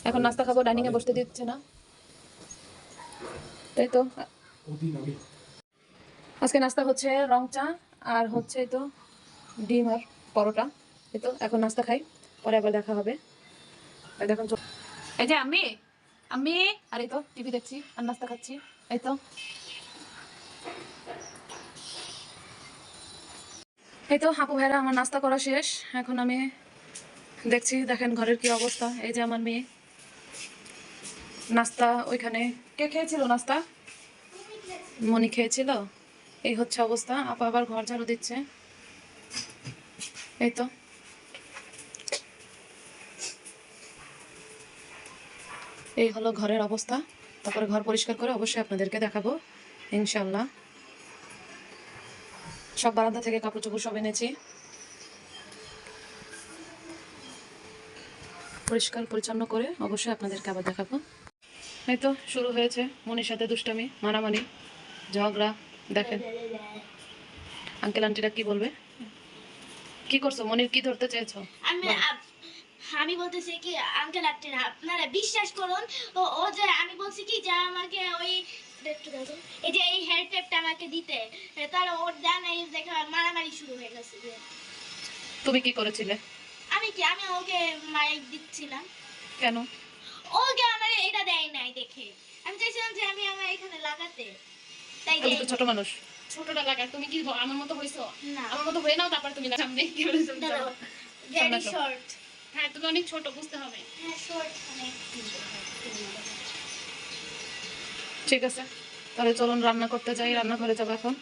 এখন নাস্তা খাবো, ডাইনিং এ বসতে দিচ্ছে না, তাই তো। আজকে নাস্তা হচ্ছে রং চা আর হচ্ছে তো ডিম আর পরোটা। এই তো এখন নাস্তা খাই, পরে আবার দেখা হবে। দেখুন এই যে আমি আমি আর এই তো টিভি দেখছি আর নাস্তা খাচ্ছি। এই তো আপু ভাইরা আমার নাস্তা করা শেষ। এখন আমি দেখছি, দেখেন ঘরের কি অবস্থা। এই যে আমার মেয়ে নাস্তা ওইখানে, কে খেয়েছিল নাস্তা? মনি খেয়েছিল। এই হচ্ছে অবস্থা। আপা আবার ঘর ঝাড়ু দিচ্ছে। এই তো এই হলো ঘরের অবস্থা। তারপরে ঘর পরিষ্কার করে অবশ্যই আপনাদেরকে দেখাবো ইনশাল্লাহ। সব বারান্দা থেকে কাপড় চোপড় সব এনেছি, পরিষ্কার পরিচ্ছন্ন করে অবশ্যই আপনাদেরকে আবার দেখাবো। এই তো শুরু হয়েছে মনির সাথে দুষ্টামি, মারামারি, ঝগড়া। দেখেন আঙ্কেল আন্টিরা কি বলবে। কি করছো মনির, কি ধরতে চেয়েছো? আমি বলতেছি কি আঙ্কেল আন্টিরা আপনারা বিশ্বাস করুন, ও যে আমি বলছি কি যে আমাকে ওই এই যে এই হেয়ার টেপটা আমাকে দিতে, তাহলে ওর জানা দেখে মারামারি শুরু হয়ে গেছে। তুমি কি করেছিলে? আমি ওকে মাইক দিচ্ছিলাম। কেন? ওকে আমার এটা দেয় নাই দেখে আমি চাইছিলাম যে আমি আমার এখানে লাগাতে, তাই তুমি তো ছোট মানুষ। ছোটটা লাগা, তুমি কি আমার মতো হইছো? না আমার মতো হয়ে নাও, তারপর তুমি সামনে কি বলে তুমি যাও। Very short. হ্যাঁ তুমি অনেক ছোট, বুঝতে হবে। হ্যাঁ শর্ট অনেক। ঠিক আছে, তাহলে চলুন রান্না করতে যাই। রান্নাঘরে যাবো এখন।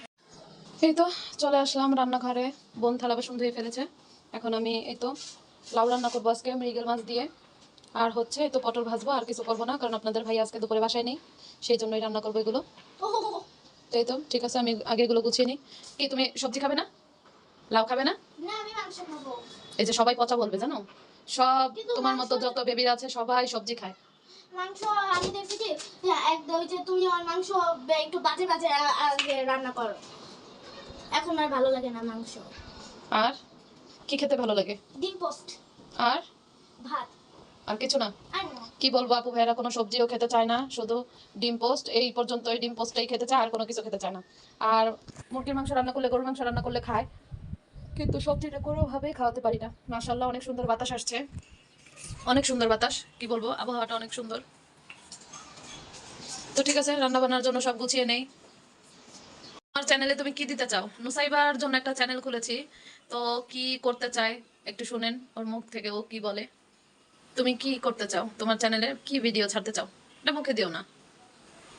এই তো চলে আসলাম রান্নাঘরে। বোন থালা বাসন ধুয়ে ফেলেছে। এখন আমি এই তো লাউ রান্না করবো আজকে মৃগেল মাছ দিয়ে। আর হচ্ছে এই তো পটল ভাজবো, আর কিছু করবো না, কারণ আপনাদের ভাই আজকে দুপুরে বাসায় নেই, সেই জন্যই রান্না করবো এগুলো। এই তো ঠিক আছে, আমি আগে এগুলো গুছিয়ে নিই। কি তুমি সবজি খাবে না? লাউ খাবে না? না আমি মাংস খাবো। এই যে সবাই পচা বলবে জানো, সব তোমার মতো যত বেবিরা আছে সবাই সবজি খায়। মাংস আমি দেখছি কি একদম যে তুমি আমার মাংস একটু বাজে বাজে আগে রান্না করো, এখন আর ভালো লাগে না মাংস। আর কি খেতে ভালো লাগে? ডিম পোস্ট আর ভাত। আর কিছু না? আর না কি বলবো, আপু ভাইয়েরা কোনো সবজিও খেতে চায় না, শুধু ডিম পোস্ট। এই পর্যন্ত এই ডিম পোস্টটাই খেতে চায়, আর কোনো কিছু খেতে চায় না। আর মুরগির মাংস রান্না করলে, গরুর মাংস রান্না করলে খায়, কিন্তু সবজিটা কোনোভাবেই খাওয়াতে পারি না। মাশাআল্লাহ অনেক সুন্দর বাতাস আসছে, অনেক সুন্দর বাতাস। কি বলবো, আবহাওয়াটা অনেক সুন্দর। তো ঠিক আছে, রান্না বান্নার জন্য সব গুছিয়ে নেই। আমার চ্যানেলে তুমি কি দিতে চাও? নুসাইবার জন্য একটা চ্যানেল খুলেছি, তো কি করতে চায় একটু শুনেন ওর মুখ থেকে, ও কি বলে। তুমি কি করতে চাও? তোমার চ্যানেলে কি ভিডিও ছাড়তে চাও? এটা মুখে দিও না।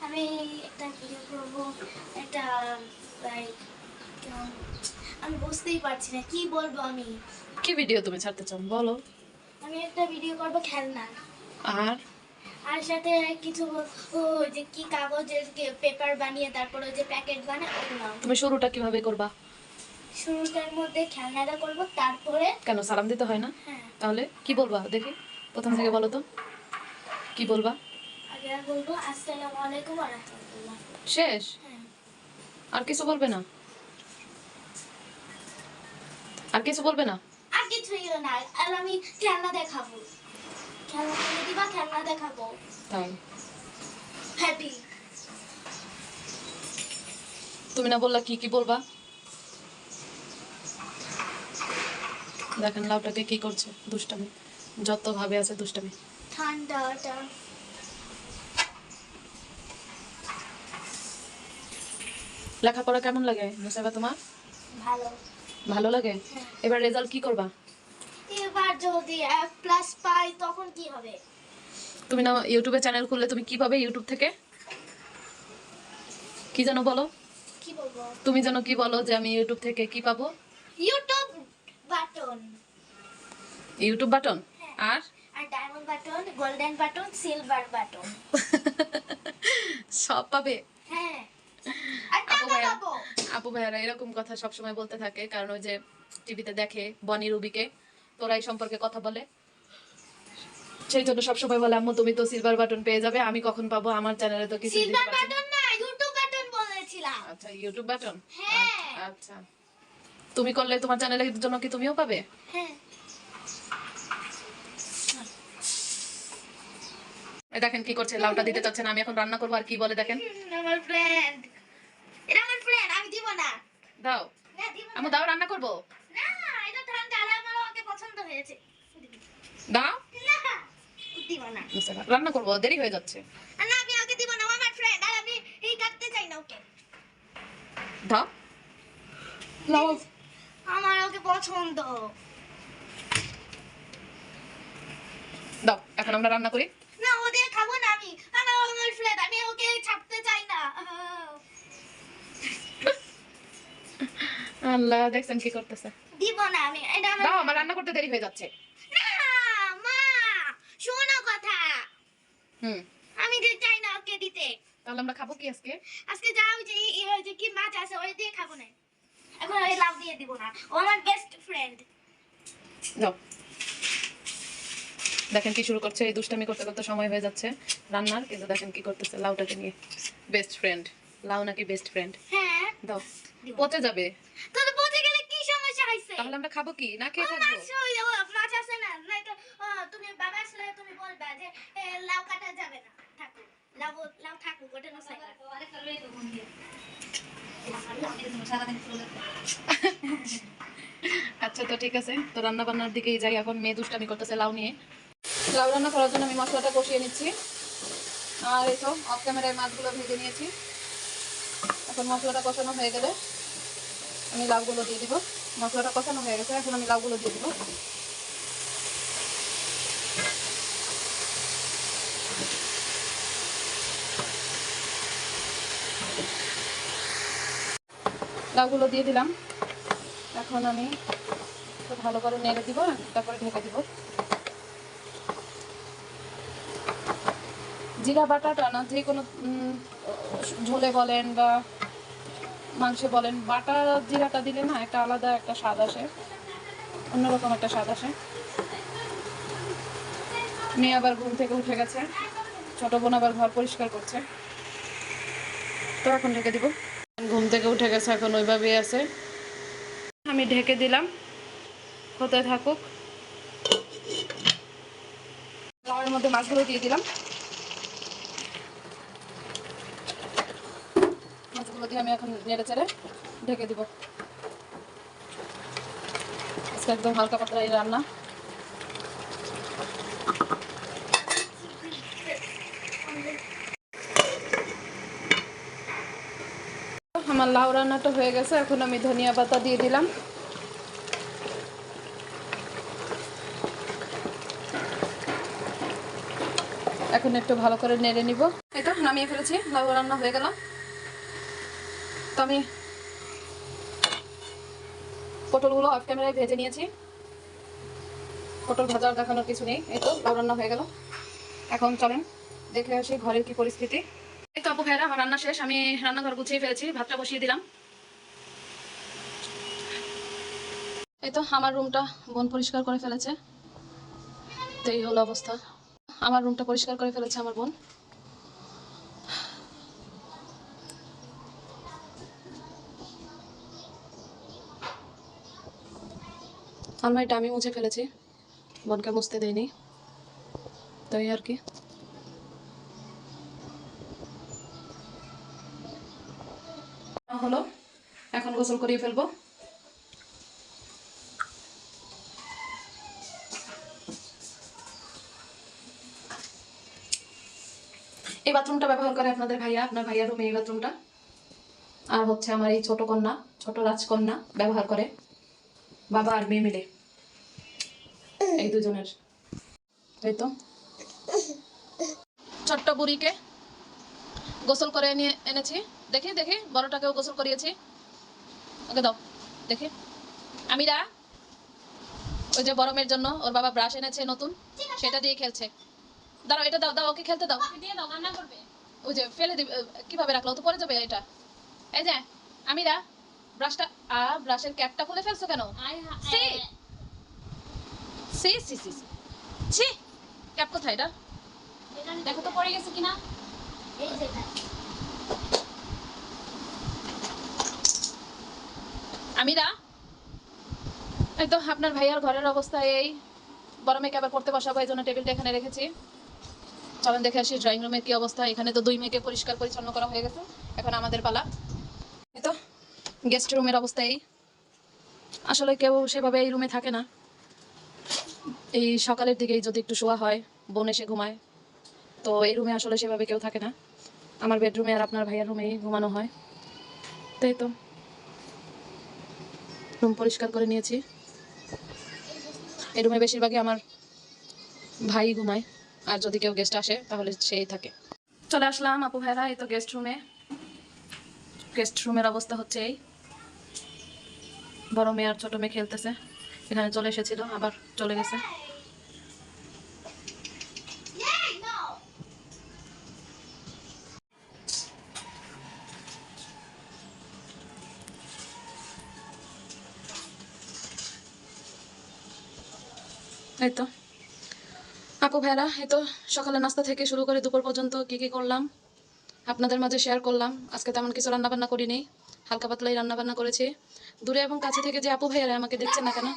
আমি একটা ভিডিও করব, একটা লাইক আমি বুঝতেই পারছি না কি বলবো আমি। কি ভিডিও তুমি ছাড়তে চাও বলো। আমি একটা ভিডিও করব খেলনা, আর আর সাথে কিছু ওই যে কি কাগজের পেপার বানিয়ে তারপর ওই যে প্যাকেট বানায় ওগুলো। তুমি শুরুটা কিভাবে করবা? শুরুটার মধ্যে খেলনাটা করব, তারপরে কেন সালাম দিতে হয় না? হ্যাঁ তাহলে কি বলবা দেখি, প্রথম থেকে বলো তো কি বলবা। আগে বলবো আসসালামু আলাইকুম ওয়া রাহমাতুল্লাহ। শেষ? হ্যাঁ আর কিছু বলবে না? আর কিছু বলবে না? আর কিছুই না, আর আমি খেলনা দেখাবো, খেলনা কিনে দিবা, খেলনা দেখাবো। তাই? হ্যাপি। তুমি না বললা কি কি বলবা? দেখেন লাউটাকে কি করছে, দুষ্টামি, যত ভাবে আছে দুষ্টামি। ঠান্ডাটা লেখাপড়া কেমন লাগে মুসাইবা তোমার? ভালো। ভালো লাগে? হ্যাঁ। এবার রেজাল্ট কি করবা? এবার যদি প্লাস পাই তখন কি হবে? তুমি না ইউটিউবে চ্যানেল খুললে, তুমি কি পাবে ইউটিউব থেকে? কি যেন বলো, কি বলবো? তুমি যেন কি বলো যে আমি ইউটিউব থেকে কি পাবো? YouTube button, YouTube button. হ্যাঁ। আর আর diamond button, golden button, silver button. সব পাবে। হ্যাঁ আর আপু টাকা ভাইয়া, পাবো। আপু ভাইয়ারা এরকম কথা সবসময় বলতে থাকে, কারণ ওই যে টিভিতে দেখে বনি রুবিকে, তোরা এই সম্পর্কে কথা বলে, সেই জন্য সবসময় বলে আম্মু তুমি তো সিলভার বাটন পেয়ে যাবে। আমি কখন পাবো? আমার চ্যানেলে তো কিছু দিতে সিলভার পারছি না। বাটন না, ইউটিউব বাটন বলেছিলাম। আচ্ছা ইউটিউব বাটন। হ্যাঁ আচ্ছা, তুমি করলে তোমার চ্যানেলের জন্য কি তুমিও পাবে? হ্যাঁ এই দেখেন কি করছে, লাউটা দিতে চাচ্ছে না, আমি এখন রান্না করবো আর কি বলে দেখেন। আমার ফ্রেন্ড, এটা আমার ফ্রেন্ড, আমি দিব না। দাও না দিব না। আমি দাও, রান্না করবো। না, এটা ঠান্ডা আর আমার ওকে পছন্দ হয়েছে। দাও না, দিব না। রান্না করবো, দেরি হয়ে যাচ্ছে। আর না, আমি ওকে দিব না, ও আমার ফ্রেন্ড আর আমি এই কাটতে চাই না ওকে। দাও লাউ। আমার ওকে পছন্দ। দাও এখন আমরা রান্না করি। না, ও দিয়ে খাবো না আমি। আমার ফ্রেন্ড, আমি ওকে ছাড়তে চাই না। আল্লাহ, দেখছেন কি করতেছে। দিব না আমি, এটা আমার। দাও, আমার রান্না করতে দেরি হয়ে যাচ্ছে। না মা, শোনো কথা। হুম, আমি দিতে চাই না ওকে দিতে। তাহলে আমরা খাবো কি আজকে? আজকে যা ওই যে ওই যে কি মাছ আছে ওই দিয়ে খাবো না। এখন ওই লাভ দিয়ে দিব না, ও আমার বেস্ট ফ্রেন্ড। দাও। দেখেন কি শুরু করছে, এই দুষ্টামি করতে করতে সময় হয়ে যাচ্ছে রান্নার, কিন্তু দেখেন কি করতেছে লাউটাকে নিয়ে। বেস্ট ফ্রেন্ড, লাউ নাকি বেস্ট ফ্রেন্ড? হ্যাঁ, দাও, দিব। পচে যাবে। তাহলে পচে গেলে কি সমস্যা হইছে? তাহলে আমরা খাবো কি, না ও খেয়ে থাকবো? মাছ ওই ও মাছ আছে না, নয়তো তুমি বাবা আসলে তুমি বলবা যে লাউ কাটা যাবে না, থাকুক লাউ, লাউ থাকুক, ওটা না সাইড। আচ্ছা, তো ঠিক আছে, তো রান্না বান্নার দিকেই যাই এখন। মেয়ে দুষ্টামি করতেছে লাউ নিয়ে। লাউ রান্না করার জন্য আমি মশলাটা কষিয়ে নিচ্ছি, আর এই তো অফ ক্যামেরায় মাছগুলো ভেজে নিয়েছি। এখন মশলাটা কষানো হয়ে গেলে আমি লাউগুলো দিয়ে দিব। মশলাটা কষানো হয়ে গেছে, এখন আমি লাউগুলো দিয়ে দিব। লাউগুলো দিয়ে দিলাম, এখন আমি খুব ভালো করে নেড়ে দিব, তারপরে ঢেকে দিব। জিরা বাটাটা না, যে কোনো ঝোলে বলেন বা মাংসে বলেন, বাটা জিরাটা দিলে না একটা আলাদা একটা স্বাদ আসে, অন্যরকম একটা স্বাদ আসে। মেয়ে আবার ঘুম থেকে উঠে গেছে, ছোট বোন আবার ঘর পরিষ্কার করছে, তো এখন ঢেকে দিব। ঘুম থেকে উঠে গেছে, এখন ওইভাবেই আছে। আমি ঢেকে দিলাম, হতে থাকুক। লাউয়ের মধ্যে মাছগুলো দিয়ে দিলাম, মাছগুলো দিয়ে আমি এখন নেড়ে চেড়ে ঢেকে দিব। আজকে একদম হালকা পাতলা এই রান্না। আমার লাউ রান্নাটা হয়ে গেছে, এখন আমি ধনিয়া পাতা দিয়ে দিলাম। এখন একটু ভালো করে নেড়ে নিব। এই তো নামিয়ে ফেলেছি, লাউ রান্না হয়ে গেল। তো আমি পটলগুলো অফ ক্যামেরায় ভেজে নিয়েছি। পটল ভাজা দেখানোর কিছু নেই, এই তো লাউ রান্না হয়ে গেল। এখন চলেন দেখে আসি ঘরের কি পরিস্থিতি। এই তো আপু ভাইরা, আমার রান্না শেষ, আমি রান্নাঘর গুছিয়ে ফেলেছি, ভাতটা বসিয়ে দিলাম। এই তো আমার রুমটা বোন পরিষ্কার করে ফেলেছে, তো এই হলো অবস্থা। আমার রুমটা পরিষ্কার করে ফেলেছে আমার বোন। আলমারিটা আমি মুছে ফেলেছি, বোনকে মুছতে দেয়নি, তো এই আর কি। হলো, এখন গোসল করিয়ে ফেলবো। এই বাথরুমটা ব্যবহার করে আপনাদের ভাইয়া, আপনার ভাইয়ার রুমে এই বাথরুমটা। আর হচ্ছে আমার এই ছোট কন্যা, ছোট রাজকন্যা ব্যবহার করে, বাবা আর মেয়ে মিলে, এই দুজনের। এই তো ছোট্ট বুড়িকে গোসল করে নিয়ে এনেছি, দেখি দেখি বড়টাকেও গোসল করিয়েছি। ওকে দাও দেখি। আমিরা, ওই যে বড় মেয়ের জন্য ওর বাবা ব্রাশ এনেছে নতুন, সেটা দিয়ে খেলছে। দাঁড়াও, এটা দাও, দাও ওকে খেলতে দাও। দিয়ে দাও, রান্না করবে। ওই যে ফেলে দিবে, কিভাবে রাখলো, তো পরে যাবে এটা। এই যে আমিরা, ব্রাশটা ব্রাশের ক্যাপটা খুলে ফেলছো কেন? সি সি সি সি সি। ছি, ক্যাপ কোথায় এটা? দেখো তো পড়ে গেছে কিনা। এই যে এটা। আমিরা, এই তো আপনার ভাইয়ার ঘরের অবস্থা এই। বড় মেয়েকে আবার পড়তে বসাবো, এই জন্য টেবিলটা এখানে রেখেছি। চলেন দেখে আসি ড্রয়িং রুমের কি অবস্থা। এখানে তো 2 মেয়েকে পরিষ্কার পরিচ্ছন্ন করা হয়ে গেছে, এখন আমাদের পালা। এই তো গেস্ট রুমের অবস্থা এই। আসলে কেউ সেভাবে এই রুমে থাকে না, এই সকালের দিকেই যদি একটু শোয়া হয়, বোন এসে ঘুমায়, তো এই রুমে আসলে সেভাবে কেউ থাকে না। আমার বেডরুমে আর আপনার ভাইয়ের রুমেই ঘুমানো হয়। তাই তো রুম পরিষ্কার করে নিয়েছি। এই রুমে বেশিরভাগই আমার ভাই ঘুমায়, আর যদি কেউ গেস্ট আসে তাহলে সেই থাকে। চলে আসলাম আপু ভাইরা, এই তো গেস্ট রুমে। গেস্ট রুমের অবস্থা হচ্ছে এই। বড় মেয়ে আর ছোট মেয়ে খেলতেছে, এখানে চলে এসেছিল আবার চলে গেছে। এই তো আপু ভাইরা, এই তো সকালে নাস্তা থেকে শুরু করে দুপুর পর্যন্ত কি কি করলাম আপনাদের মাঝে শেয়ার করলাম। আজকে তেমন কিছু রান্না বান্না করিনি, হালকা পাতলাই রান্না বান্না করেছি। দূরে এবং কাছে থেকে যে আপু ভাইয়ারা আমাকে দেখছেন না কেন,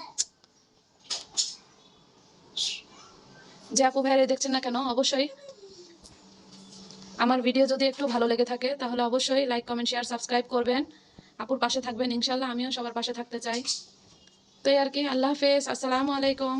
দেখছেন না কেন, অবশ্যই আমার ভিডিও যদি একটু ভালো লেগে থাকে তাহলে অবশ্যই লাইক কমেন্ট শেয়ার সাবস্ক্রাইব করবেন। আপুর পাশে থাকবেন ইনশাল্লাহ, আমিও সবার পাশে থাকতে চাই। তো এই আর কি। আল্লাহ হাফেজ, আসসালামু আলাইকুম।